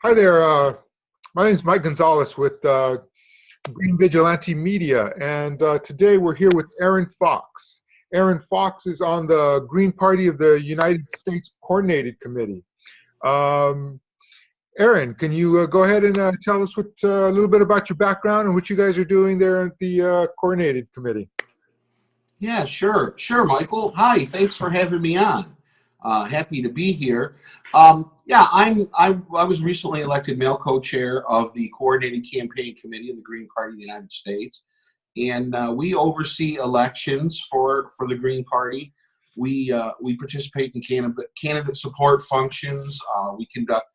Hi there. My name is Mike Gonzalez with Green Vigilante Media, and today we're here with Erin Fox. Erin Fox is on the Green Party of the United States Coordinated Committee. Erin, can you go ahead and tell us a little bit about your background and what you guys are doing there at the Coordinated Committee? Yeah, sure, Michael. Hi, thanks for having me on. Happy to be here. Yeah, I was recently elected male co-chair of the Coordinated Campaign Committee of the Green Party of the United States, and we oversee elections for the Green Party. We participate in candidate support functions. We conduct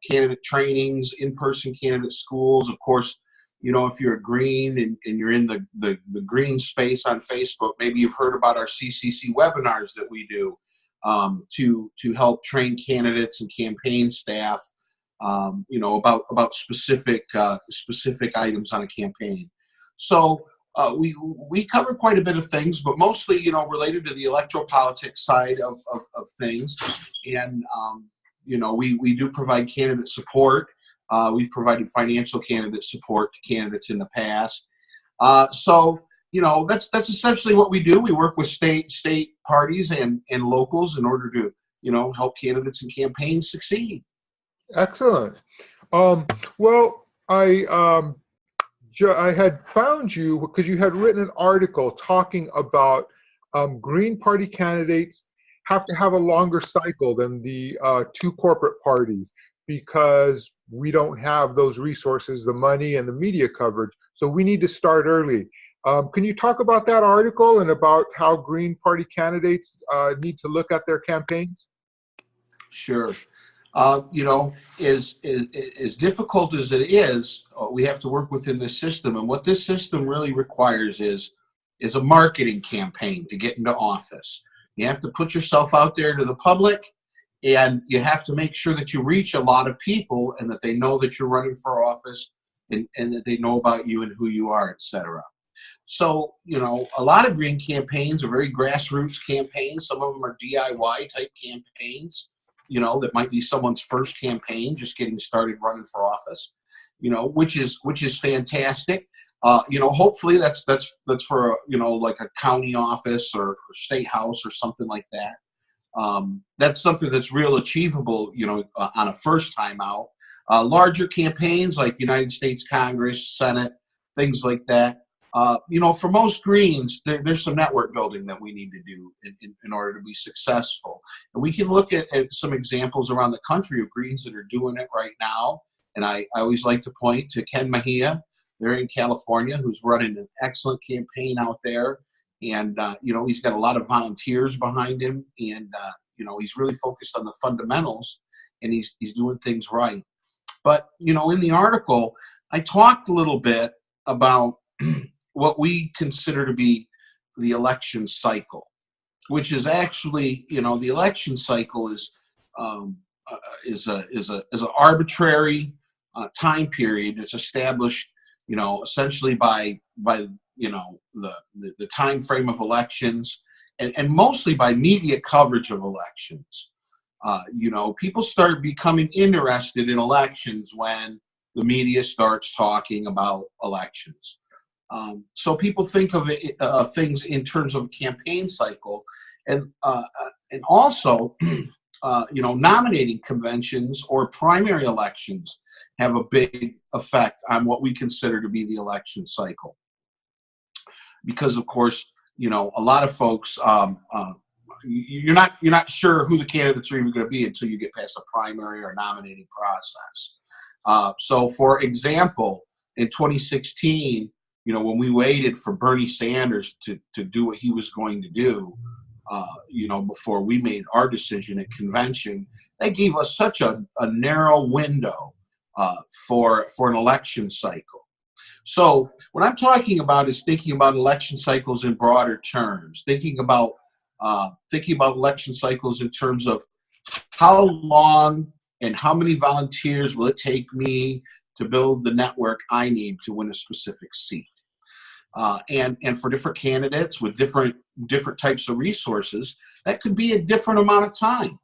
candidate trainings, in-person candidate schools. Of course, you know, if you're a Green and you're in the Green space on Facebook, maybe you've heard about our CCC webinars that we do to help train candidates and campaign staff, you know, about specific items on a campaign. So we cover quite a bit of things, but mostly, you know, related to the electoral politics side of things. And you know, we do provide candidate support. We've provided financial candidate support to candidates in the past. So, you know, that's essentially what we do. We work with state parties and locals in order to, you know, help candidates and campaigns succeed. Excellent. Well, I had found you because you had written an article talking about Green Party candidates have to have a longer cycle than the two corporate parties because we don't have those resources, the money and the media coverage. So we need to start early. Can you talk about that article and about how Green Party candidates need to look at their campaigns? Sure. You know, as difficult as it is, we have to work within this system. And what this system really requires is a marketing campaign to get into office. You have to put yourself out there to the public, and you have to make sure that you reach a lot of people and that they know that you're running for office and that they know about you and who you are, etc. So, you know, a lot of Green campaigns are very grassroots campaigns. Some of them are DIY type campaigns, you know, that might be someone's first campaign, just getting started running for office, you know, which is fantastic. You know, hopefully that's for, you know, like a county office or state house or something like that. That's something that's real achievable, you know, on a first time out. Larger campaigns like United States Congress, Senate, things like that. You know, for most Greens, there's some network building that we need to do in order to be successful. And we can look at some examples around the country of Greens that are doing it right now. And I always like to point to Ken Mejia there in California, who's running an excellent campaign out there. And, you know, he's got a lot of volunteers behind him. And, you know, he's really focused on the fundamentals, and he's doing things right. But, you know, in the article, I talked a little bit about what we consider to be the election cycle, which is actually, you know, the election cycle is an arbitrary time period. It's established, you know, essentially by you know, the time frame of elections and mostly by media coverage of elections. You know, people start becoming interested in elections when the media starts talking about elections. So people think of it, things in terms of campaign cycle, and also, you know, nominating conventions or primary elections have a big effect on what we consider to be the election cycle. Because of course, you know, a lot of folks, you're not sure who the candidates are even going to be until you get past a primary or nominating process. So, for example, in 2016. You know, when we waited for Bernie Sanders to do what he was going to do, you know, before we made our decision at convention, that gave us such a narrow window for an election cycle. So what I'm talking about is thinking about election cycles in broader terms, thinking about election cycles in terms of how long and how many volunteers will it take me to build the network I need to win a specific seat. And for different candidates with different types of resources, that could be a different amount of time.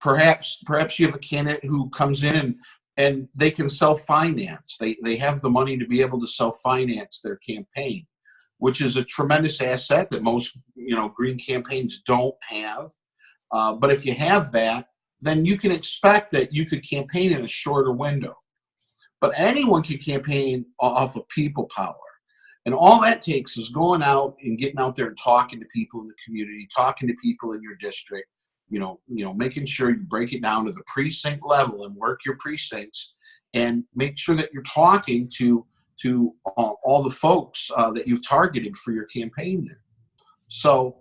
perhaps you have a candidate who comes in and they can self-finance. They have the money to be able to self-finance their campaign, which is a tremendous asset that most green campaigns don't have. But if you have that, then you can expect that you could campaign in a shorter window. But anyone can campaign off of people power. And all that takes is going out and getting out there and talking to people in the community, talking to people in your district, making sure you break it down to the precinct level and work your precincts and make sure that you're talking to all the folks that you've targeted for your campaign there. So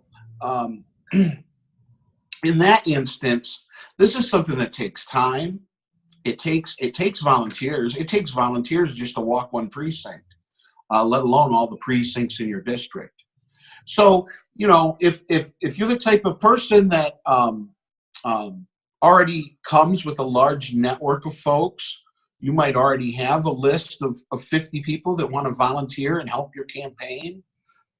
in that instance, this is something that takes time. It takes volunteers. It takes volunteers just to walk one precinct, let alone all the precincts in your district. So, if you're the type of person that already comes with a large network of folks, you might already have a list of 50 people that want to volunteer and help your campaign.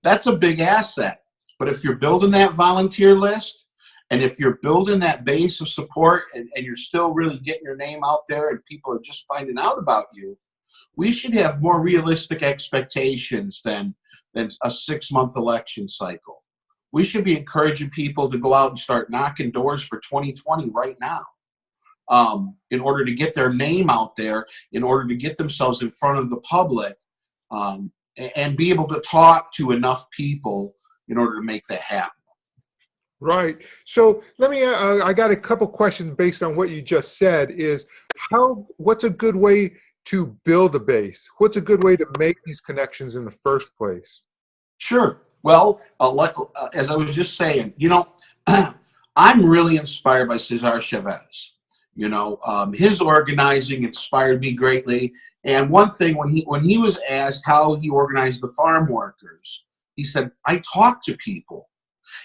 That's a big asset. But if you're building that volunteer list, and if you're building that base of support and you're still really getting your name out there and people are just finding out about you, we should have more realistic expectations than a 6-month election cycle. We should be encouraging people to go out and start knocking doors for 2020 right now, in order to get their name out there, in order to get themselves in front of the public, and be able to talk to enough people in order to make that happen. Right. So let me, I got a couple questions based on what you just said. What's a good way to build a base? What's a good way to make these connections in the first place? Sure. Well, as I was just saying, I'm really inspired by Cesar Chavez. His organizing inspired me greatly. And one thing, when he was asked how he organized the farm workers, he said, "I talk to people."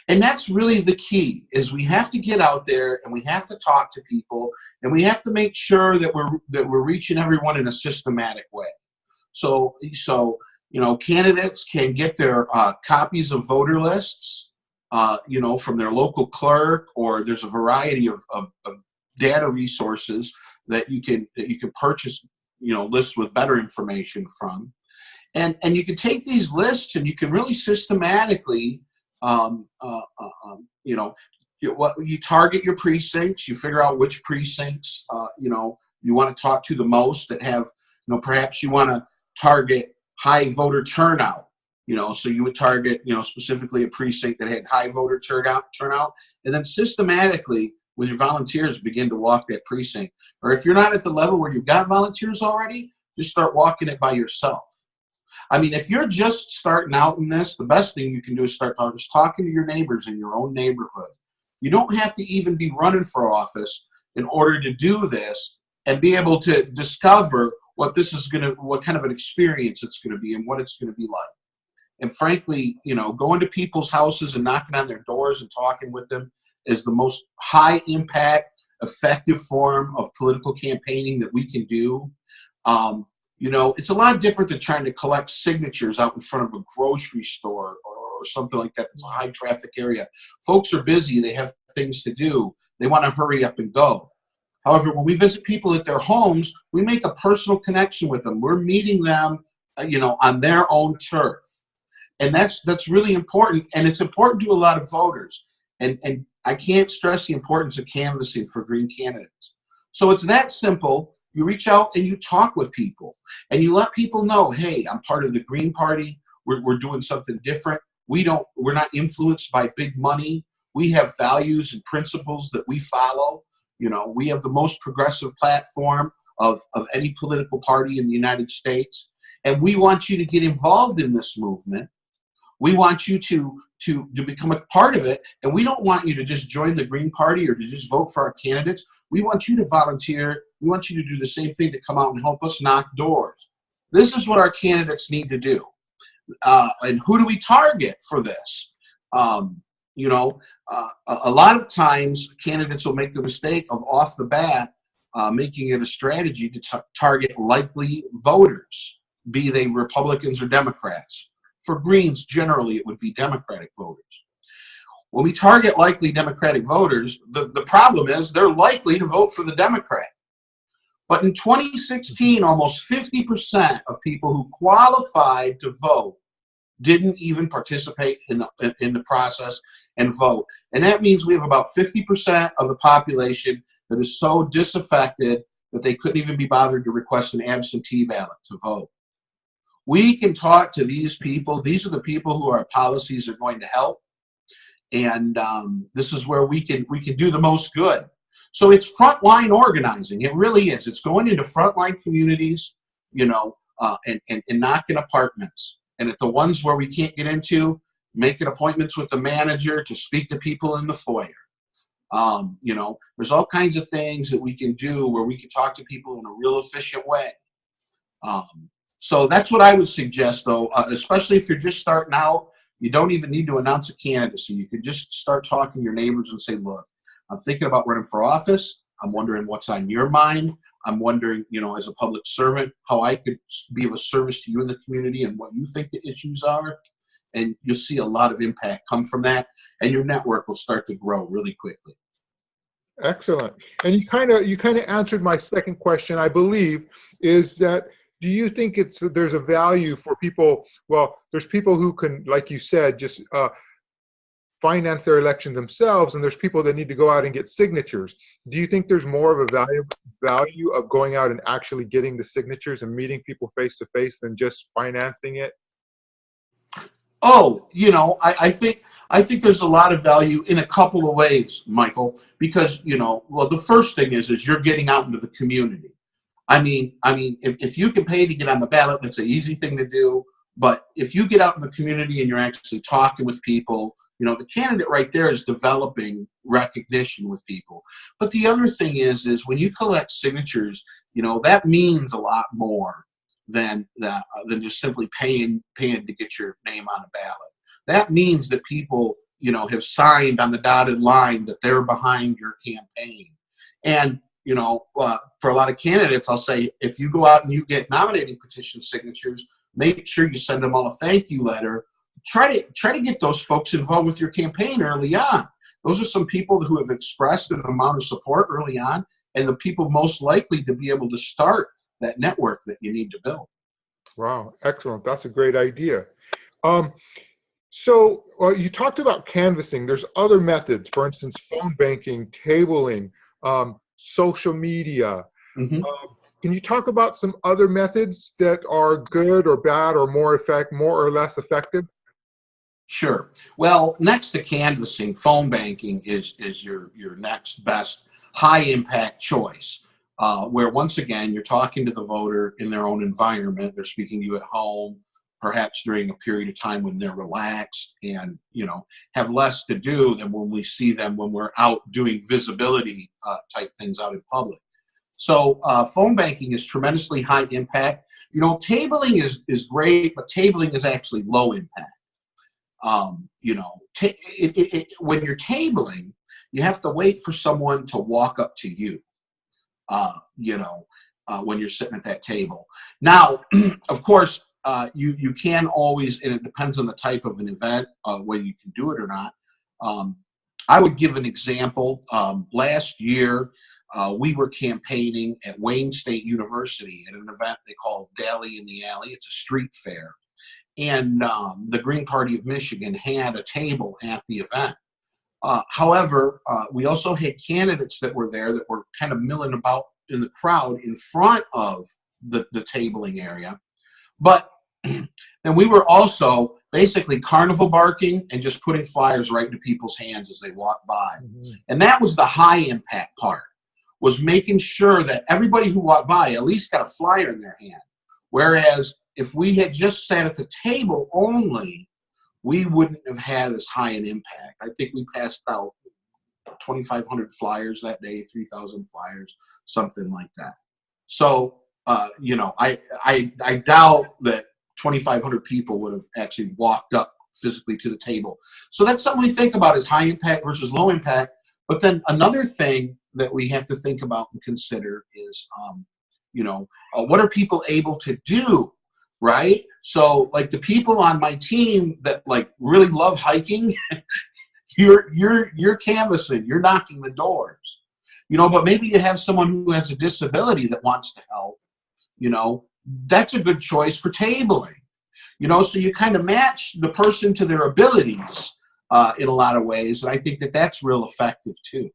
And that's really the key, is we have to get out there and we have to talk to people and we have to make sure that we're reaching everyone in a systematic way. So candidates can get their copies of voter lists, from their local clerk, or there's a variety of data resources that you can purchase, lists with better information from, and you can take these lists and you can really systematically, you target your precincts, you figure out which precincts, you want to talk to the most, that have, perhaps you want to target high voter turnout, so you would target, specifically a precinct that had high voter turnout, and then systematically with your volunteers begin to walk that precinct. Or if you're not at the level where you've got volunteers already, just start walking it by yourself. I mean, if you're just starting out in this, the best thing you can do is start just talking to your neighbors in your own neighborhood. You don't have to even be running for office in order to do this and be able to discover what kind of an experience it's going to be and what it's going to be like. And frankly, going to people's houses and knocking on their doors and talking with them is the most high impact, effective form of political campaigning that we can do. It's a lot different than trying to collect signatures out in front of a grocery store or something like that. It's a high traffic area. Folks are busy. They have things to do. They want to hurry up and go. However, when we visit people at their homes, we make a personal connection with them. We're meeting them, on their own turf. And that's really important. And it's important to a lot of voters. And I can't stress the importance of canvassing for green candidates. So it's that simple. You reach out and you talk with people and you let people know, hey, I'm part of the Green Party. We're doing something different. We're not influenced by big money. We have values and principles that we follow. We have the most progressive platform of any political party in the United States. And we want you to get involved in this movement. We want you to become a part of it. And we don't want you to just join the Green Party or to just vote for our candidates. We want you to volunteer. We want you to do the same thing, to come out and help us knock doors. This is what our candidates need to do. And who do we target for this? A lot of times candidates will make the mistake of off the bat making it a strategy to target likely voters, be they Republicans or Democrats. For Greens, generally, it would be Democratic voters. When we target likely Democratic voters, the problem is they're likely to vote for the Democrat. But in 2016, almost 50% of people who qualified to vote didn't even participate in the process and vote. And that means we have about 50% of the population that is so disaffected that they couldn't even be bothered to request an absentee ballot to vote. We can talk to these people. These are the people who our policies are going to help. And this is where we can do the most good. So it's frontline organizing. It really is. It's going into frontline communities, you know, and knocking apartments. And at the ones where we can't get into, making appointments with the manager to speak to people in the foyer. You know, there's all kinds of things that we can do where we can talk to people in a real efficient way. So that's what I would suggest, though, especially if you're just starting out. You don't even need to announce a candidacy. You could just start talking to your neighbors and say, look, I'm thinking about running for office. I'm wondering what's on your mind. I'm wondering, you know, as a public servant, how I could be of a service to you in the community and what you think the issues are. And you'll see a lot of impact come from that. And your network will start to grow really quickly. Excellent. And you kind of answered my second question, I believe, is that do you think there's a value for people? Well, there's people who can, like you said, just finance their election themselves, and there's people that need to go out and get signatures. Do you think there's more of a value of going out and actually getting the signatures and meeting people face to face than just financing it? Oh, you know, I think there's a lot of value in a couple of ways, Michael, because, you know, well, the first thing is you're getting out into the community. I mean, if you can pay to get on the ballot, that's an easy thing to do. But if you get out in the community and you're actually talking with people, you know, the candidate right there is developing recognition with people. But the other thing is when you collect signatures, you know, that means a lot more than just simply paying to get your name on a ballot. That means that people, you know, have signed on the dotted line that they're behind your campaign. And you know, for a lot of candidates, I'll say, if you go out and you get nominating petition signatures, make sure you send them all a thank you letter. Try to get those folks involved with your campaign early on. Those are some people who have expressed an amount of support early on, and the people most likely to be able to start that network that you need to build. Wow, excellent. That's a great idea. So you talked about canvassing. There's other methods, for instance, phone banking, tabling, social media. Mm-hmm. Can you talk about some other methods that are good or bad or more or less effective? Sure. Well, next to canvassing, phone banking is your next best high impact choice, where once again you're talking to the voter in their own environment. They're speaking to you at home, perhaps during a period of time when they're relaxed and, you know, have less to do than when we see them when we're out doing visibility type things out in public. So phone banking is tremendously high impact. You know, tabling is great, but tabling is actually low impact. You know, when you're tabling, you have to wait for someone to walk up to you, you know, when you're sitting at that table. Now, of course, you can always, and it depends on the type of an event, whether you can do it or not. I would give an example. Last year, we were campaigning at Wayne State University at an event they call Dally in the Alley. It's a street fair. And the Green Party of Michigan had a table at the event. However, we also had candidates that were there that were kind of milling about in the crowd in front of the tabling area. But then we were also basically carnival barking and just putting flyers right into people's hands as they walk by. Mm-hmm. And that was the high impact part, was making sure that everybody who walked by at least got a flyer in their hand. Whereas if we had just sat at the table only, we wouldn't have had as high an impact. I think we passed out 2,500 flyers that day, 3,000 flyers, something like that. So, you know, I doubt that 2,500 people would have actually walked up physically to the table. So that's something we think about, is high impact versus low impact. But then another thing that we have to think about and consider is, you know, what are people able to do, right? So like the people on my team that like really love hiking You're canvassing, you're knocking the doors, but maybe you have someone who has a disability that wants to help, that's a good choice for tabling, so you kind of match the person to their abilities in a lot of ways. And I think that that's real effective too.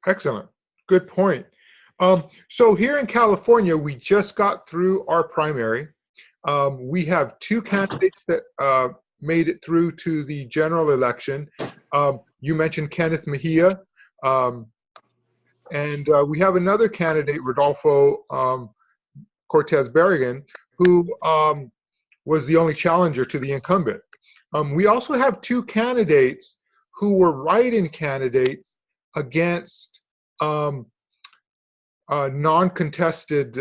Excellent. Good point. So here in California, we just got through our primary. We have two candidates that made it through to the general election. You mentioned Kenneth Mejia, and we have another candidate, Rodolfo Cortes Barragan, who was the only challenger to the incumbent. We also have two candidates who were write-in candidates against non-contested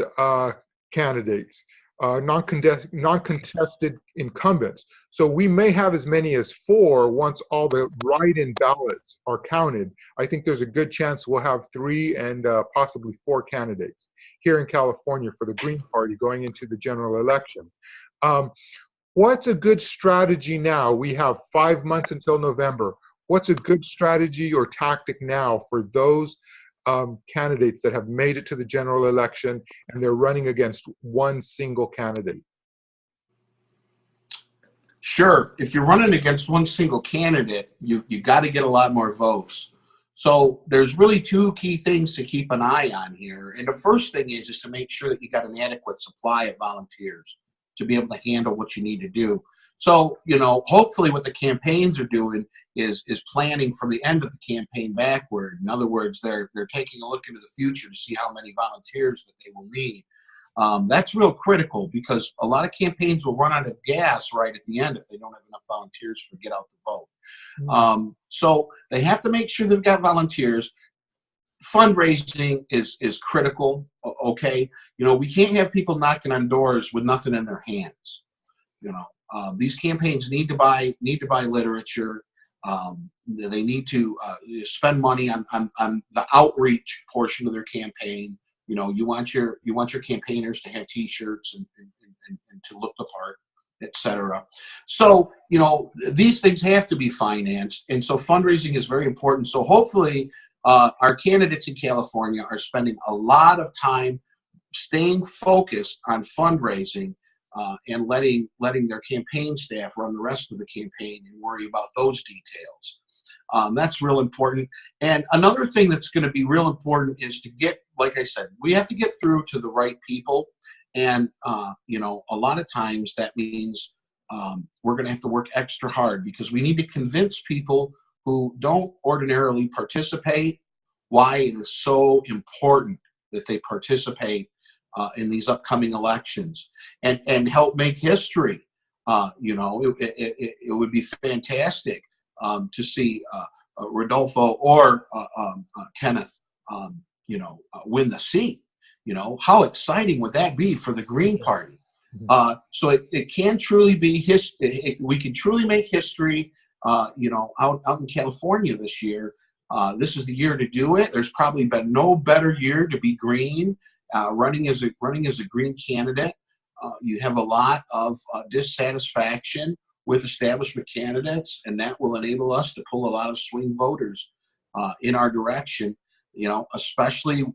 candidates, non-contested incumbents. So we may have as many as 4 once all the write-in ballots are counted. I think there's a good chance we'll have 3 and possibly 4 candidates here in California for the Green Party going into the general election. What's a good strategy now? We have 5 months until November. What's a good strategy or tactic now for those candidates that have made it to the general election and they're running against one single candidate? Sure. If you're running against one single candidate, you got to get a lot more votes. So there's really 2 key things to keep an eye on here. And the first thing is to make sure that you got an adequate supply of volunteers to be able to handle what you need to do. So, hopefully what the campaigns are doing is planning from the end of the campaign backward. In other words, they're taking a look into the future to see how many volunteers that they will need. That's real critical because a lot of campaigns will run out of gas right at the end if they don't have enough volunteers to get out the vote. So they have to make sure they've got volunteers. Fundraising is critical. Okay, we can't have people knocking on doors with nothing in their hands. These campaigns need to buy literature. They need to spend money on the outreach portion of their campaign. You want your campaigners to have T-shirts and to look the part, etc. So these things have to be financed, and so fundraising is very important. So hopefully our candidates in California are spending a lot of time staying focused on fundraising and letting their campaign staff run the rest of the campaign and worry about those details. That's real important. And another thing that's going to be real important is to get, like I said, we have to get through to the right people. And, a lot of times that means we're going to have to work extra hard because we need to convince people who don't ordinarily participate why it is so important that they participate in these upcoming elections and help make history. It would be fantastic to see Rodolfo or Kenneth, win the seat. How exciting would that be for the Green Party? So it can truly be history. We can truly make history, out in California this year. This is the year to do it. There's probably been no better year to be green. Running as a green candidate, you have a lot of dissatisfaction with establishment candidates, and that will enable us to pull a lot of swing voters in our direction. Especially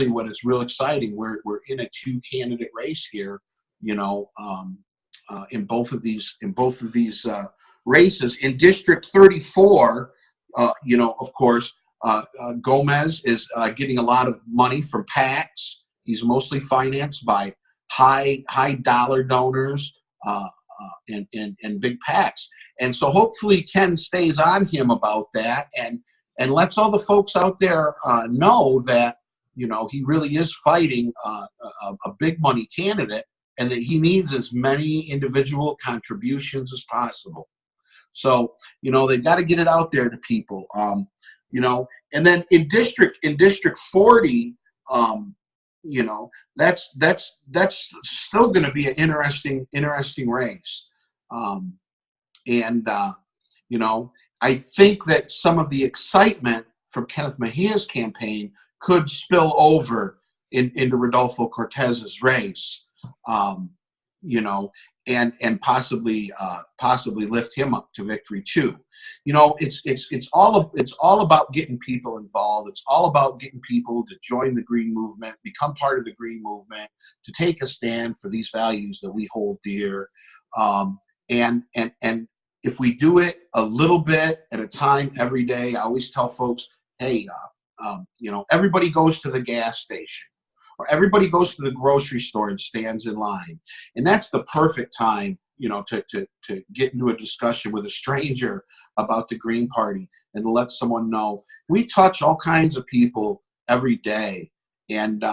when it's real exciting. We're in a 2-candidate race here. In both of these races. In District 34, of course, Gomez is getting a lot of money from PACs. He's mostly financed by high dollar donors and big PACs. And so hopefully Ken stays on him about that and lets all the folks out there know that, he really is fighting a big money candidate and that he needs as many individual contributions as possible. So, they've got to get it out there to people, and then in District 40, that's still going to be an interesting race. I think that some of the excitement from Kenneth Mejia's campaign could spill over into Rodolfo Cortes's race, and possibly lift him up to victory too. You know, it's all about getting people involved. It's all about getting people to join the green movement, become part of the green movement, to take a stand for these values that we hold dear. And if we do it a little bit at a time every day, I always tell folks, hey, you know, everybody goes to the gas station, or everybody goes to the grocery store and stands in line. And that's the perfect time, you know, to get into a discussion with a stranger about the Green Party and to let someone know. We touch all kinds of people every day. And,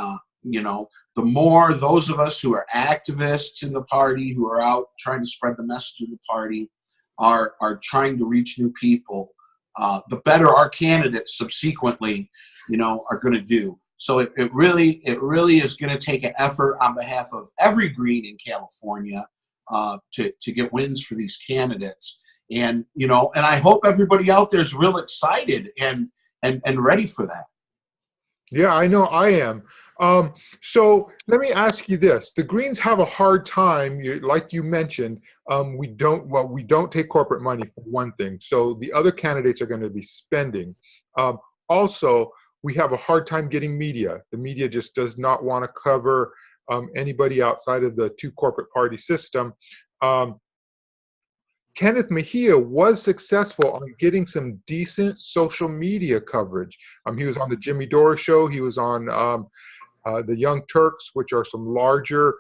you know, the more those of us who are activists in the party, who are out trying to spread the message of the party, are trying to reach new people, the better our candidates subsequently, you know, are going to do. So it really is going to take an effort on behalf of every Green in California to get wins for these candidates. And, you know, and I hope everybody out there is real excited and ready for that. Yeah, I know I am. So let me ask you this. The Greens have a hard time, like you mentioned, we don't take corporate money for one thing. So the other candidates are going to be spending. Also, we have a hard time getting media. The media just does not want to cover anybody outside of the two corporate party system. Kenneth Mejia was successful on getting some decent social media coverage. He was on the Jimmy Dore show. He was on the Young Turks, which are some larger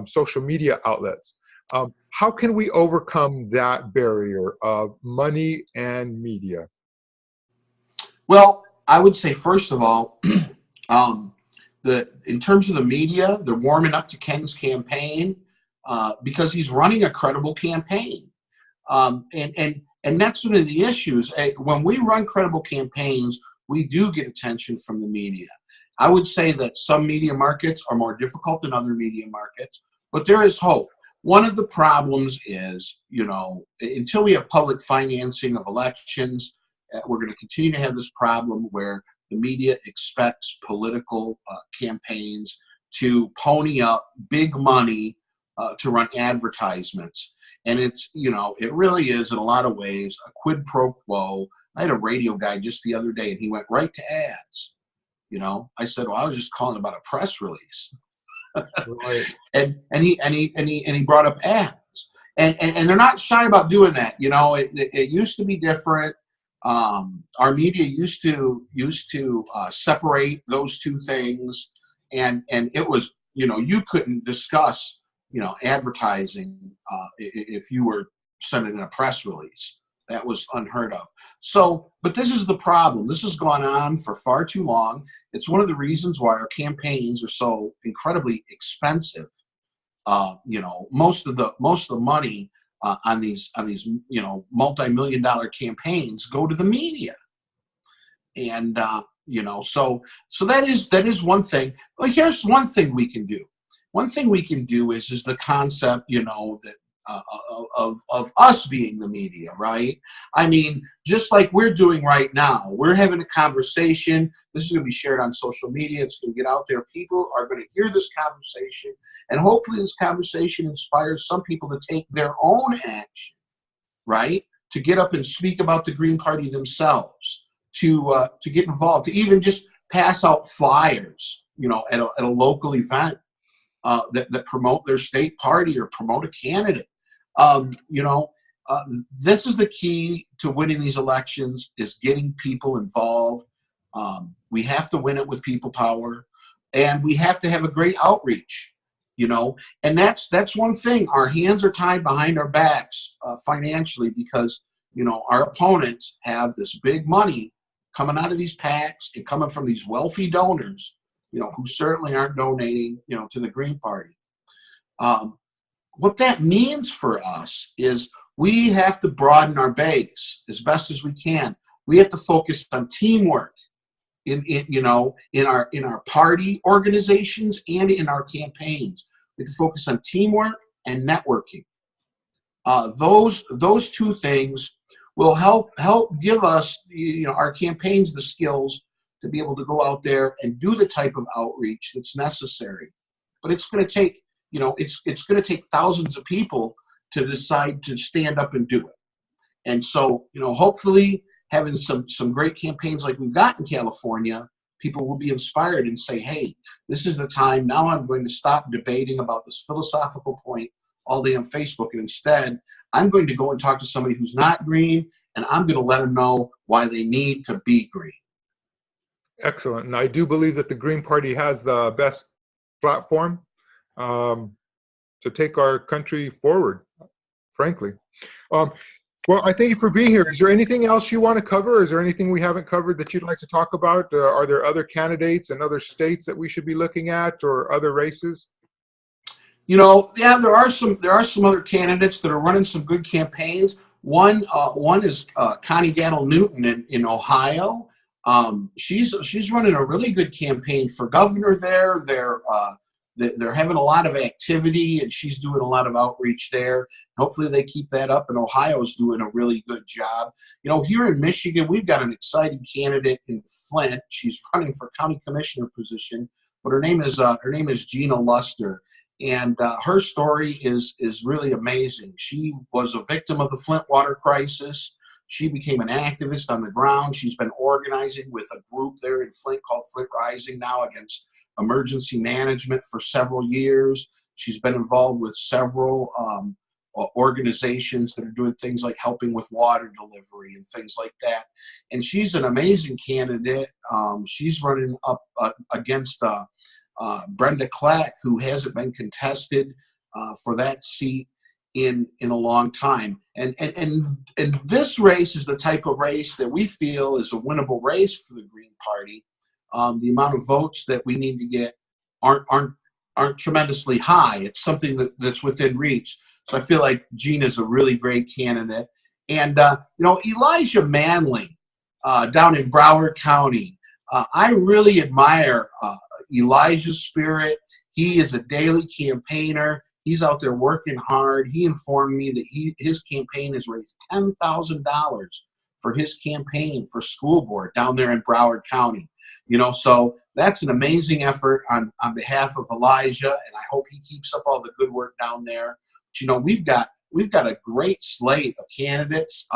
social media outlets. How can we overcome that barrier of money and media? Well, I would say, first of all, in terms of the media, they're warming up to Ken's campaign because he's running a credible campaign. And that's one of the issues. When we run credible campaigns, we do get attention from the media. I would say that some media markets are more difficult than other media markets, but there is hope. One of the problems is, you know, until we have public financing of elections, we're going to continue to have this problem where the media expects political campaigns to pony up big money to run advertisements. And it's, you know, it really is in a lot of ways a quid pro quo. I had a radio guy just the other day and he went right to ads. You know, I said, well, I was just calling about a press release. Right. and he brought up ads. And they're not shy about doing that. You know, it used to be different. Our media used to separate those two things, and it was, you know, you couldn't discuss, you know, advertising if you were sending a press release. That was unheard of. So, but this is the problem. This has gone on for far too long. It's one of the reasons why our campaigns are so incredibly expensive. You know, most of the money on these you know, multi-million-dollar campaigns go to the media. And you know, so that is one thing. Well, here's one thing we can do. One thing we can do is the concept, you know, that of us being the media, right? I mean, just like we're doing right now, we're having a conversation. This is going to be shared on social media. It's going to get out there. People are going to hear this conversation, and hopefully this conversation inspires some people to take their own action, right? To get up and speak about the Green Party themselves, to get involved, to even just pass out flyers, you know, at a local event that promote their state party or promote a candidate. You know, this is the key to winning these elections, is getting people involved. We have to win it with people power, and we have to have a great outreach, you know, and that's one thing. Our hands are tied behind our backs financially because, you know, our opponents have this big money coming out of these PACs and coming from these wealthy donors, you know, who certainly aren't donating, you know, to the Green Party. What that means for us is we have to broaden our base as best as we can. We have to focus on teamwork in our party organizations and in our campaigns. We have to focus on teamwork and networking. Those two things will help give us, you know, our campaigns the skills to be able to go out there and do the type of outreach that's necessary. But it's going to take, you know, it's going to take thousands of people to decide to stand up and do it. And so, you know, hopefully having some great campaigns like we've got in California, people will be inspired and say, hey, this is the time. Now I'm going to stop debating about this philosophical point all day on Facebook. And instead, I'm going to go and talk to somebody who's not green, and I'm going to let them know why they need to be green. Excellent. And I do believe that the Green Party has the best platform to take our country forward, frankly. Well, I thank you for being here. Is there anything else you want to cover? Is there anything we haven't covered that you'd like to talk about? Are there other candidates in other states that we should be looking at, or other races? You know, yeah, there are some other candidates that are running some good campaigns. One is Connie Gattle Newton in Ohio. She's running a really good campaign for governor there. They're having a lot of activity, and she's doing a lot of outreach there. Hopefully they keep that up, and Ohio's doing a really good job. You know, here in Michigan, we've got an exciting candidate in Flint. She's running for county commissioner position, but her name is Gina Luster, and her story is really amazing. She was a victim of the Flint water crisis. She became an activist on the ground. She's been organizing with a group there in Flint called Flint Rising now against emergency management for several years. She's been involved with several organizations that are doing things like helping with water delivery and things like that. And she's an amazing candidate. She's running up against Brenda Clack, who hasn't been contested for that seat in a long time. And this race is the type of race that we feel is a winnable race for the Green Party. The amount of votes that we need to get aren't tremendously high. It's something that's within reach. So I feel like Gina's a really great candidate. And you know, Elijah Manley down in Broward County, I really admire Elijah's spirit. He is a daily campaigner. He's out there working hard. He informed me that his campaign has raised $10,000 for his campaign for school board down there in Broward County. You know, so that's an amazing effort on behalf of Elijah, and I hope he keeps up all the good work down there. But, you know, we've got a great slate of candidates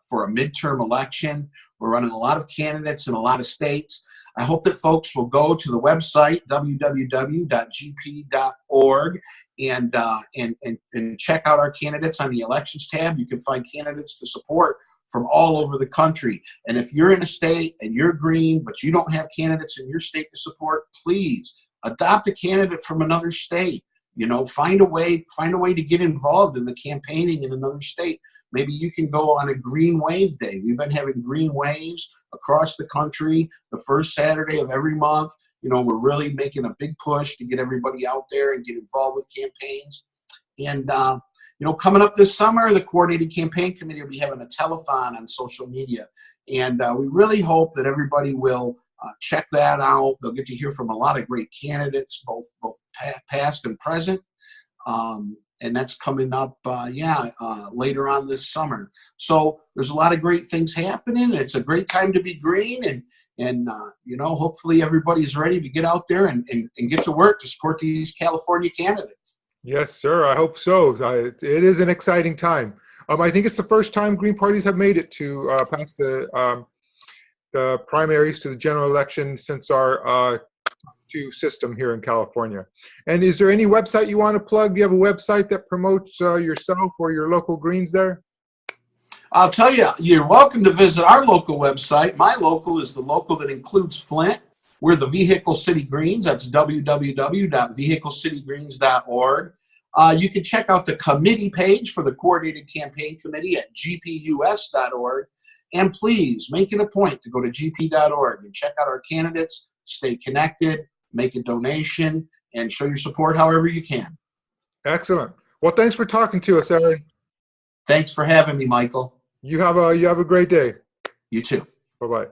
for a midterm election. We're running a lot of candidates in a lot of states. I hope that folks will go to the website www.gp.org and check out our candidates on the elections tab. You can find candidates to support from all over the country. And if you're in a state and you're green, but you don't have candidates in your state to support, please adopt a candidate from another state. You know, find a way to get involved in the campaigning in another state. Maybe you can go on a Green Wave Day. We've been having Green Waves across the country the first Saturday of every month. You know, we're really making a big push to get everybody out there and get involved with campaigns. And, you know, coming up this summer, the Coordinated Campaign Committee will be having a telethon on social media. And we really hope that everybody will check that out. They'll get to hear from a lot of great candidates, both past and present. And that's coming up, later on this summer. So there's a lot of great things happening. It's a great time to be green. And you know, hopefully everybody's ready to get out there and get to work to support these California candidates. Yes, sir. I hope so. It is an exciting time. I think it's the first time Green parties have made it to pass the primaries to the general election since our system here in California. And is there any website you want to plug? Do you have a website that promotes yourself or your local Greens there? I'll tell you, you're welcome to visit our local website. My local is the local that includes Flint. We're the Vehicle City Greens. That's www.vehiclecitygreens.org. You can check out the committee page for the Coordinated Campaign Committee at gpus.org. And please make it a point to go to gp.org and check out our candidates, stay connected, make a donation, and show your support however you can. Excellent. Well, thanks for talking to us, Erin. Thanks for having me, Michael. You have a great day. You too. Bye-bye.